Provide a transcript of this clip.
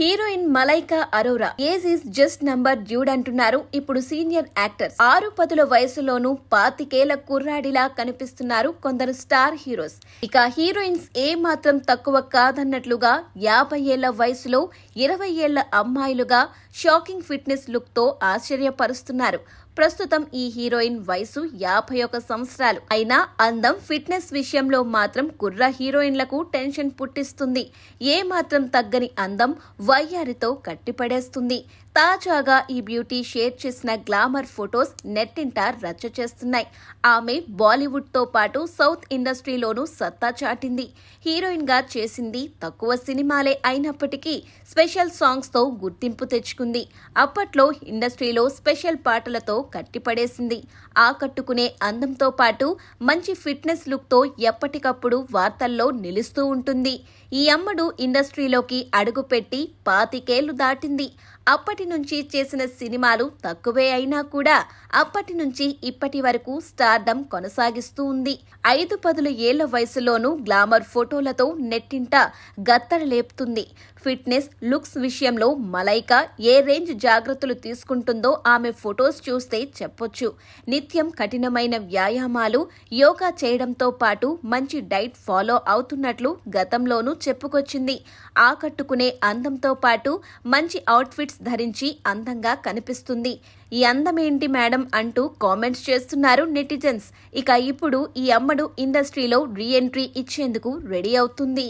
Heroine Malaika Arora age is just number dude అంటున్నారు ఇప్పుడు senior actors. 6 వయసులోనూ 25 కుర్రాడిలా కనిపిస్తున్నారు కొందరు స్టార్ హీరోస్. ఇక హీరోయిన్స్ ఏ మాత్రం తక్కువ కాదన్నట్లుగా 50 ఏళ్ల వయసులో 20 ఏళ్ల అమ్మాయిలుగా షాకింగ్ ఫిట్నెస్ లుక్ తో ఆశ్చర్యపరుస్తున్నారు. ప్రస్తుతం ఈ హీరోయిన్ వయసు 51 సంవత్సరాలు. అయినా అందం ఫిట్నెస్ విషయంలో మాత్రం కుర్ర హీరోయిన్లకు టెన్షన్ పుట్టిస్తుంది. ఏ మాత్రం తగ్గని అందం వయ్యారితో కట్టిపడేస్తుంది. తాజాగా ఈ బ్యూటీ షేర్ చేసిన గ్లామర్ ఫొటోస్ నెట్టింట రచ్చ చేస్తున్నాయి. ఆమె బాలీవుడ్ తో పాటు సౌత్ ఇండస్ట్రీలోనూ సత్తా చాటింది. హీరోయిన్ గా చేసింది తక్కువ సినిమాలే అయినప్పటికీ స్పెషల్ సాంగ్స్ తో గుర్తింపు తెచ్చుకుంది. అప్పట్లో ఇండస్ట్రీలో స్పెషల్ పాటలతో కట్టిపడేసింది. ఆకట్టుకునే అందంతో పాటు మంచి ఫిట్నెస్ లుక్ తో ఎప్పటికప్పుడు వార్తల్లో నిలుస్తూ ఉంటుంది. ఈ అమ్మడు ఇండస్ట్రీలోకి అడుగుపెట్టి 25 ఏళ్లు దాటింది. అప్పటి నుంచి చేసిన సినిమాలు తక్కువే అయినా కూడా అప్పటి నుంచి ఇప్పటి వరకు స్టార్డమ్ కొనసాగిస్తూ ఉంది. 5-10 ఏళ్ల వయసులోనూ గ్లామర్ ఫోటోలతో నెట్టింట గత్తరలేపుతుంది. ఫిట్నెస్ లుక్స్ విషయంలో మలైకా ఏ రేంజ్ జాగ్రత్తలు తీసుకుంటుందో ఆమె ఫొటోస్ చూస్తే చెప్పొచ్చు. నిత్యం కఠినమైన వ్యాయామాలు, యోగా చేయడంతో పాటు మంచి డైట్ ఫాలో అవుతున్నట్లు గతంలోనూ చెప్పుకొచ్చింది. ఆకట్టుకునే అందంతో పాటు మంచి అవుట్ఫిట్స్ ధరించి అందంగా కనిపిస్తుంది. ఈ అందమేంటి మేడం అంటూ కామెంట్స్ చేస్తున్నారు నెటిజన్స్. ఇక ఇప్పుడు ఈ అమ్మడు ఇండస్ట్రీలో రీ ఎంట్రీ ఇచ్చేందుకు రెడీ అవుతుంది.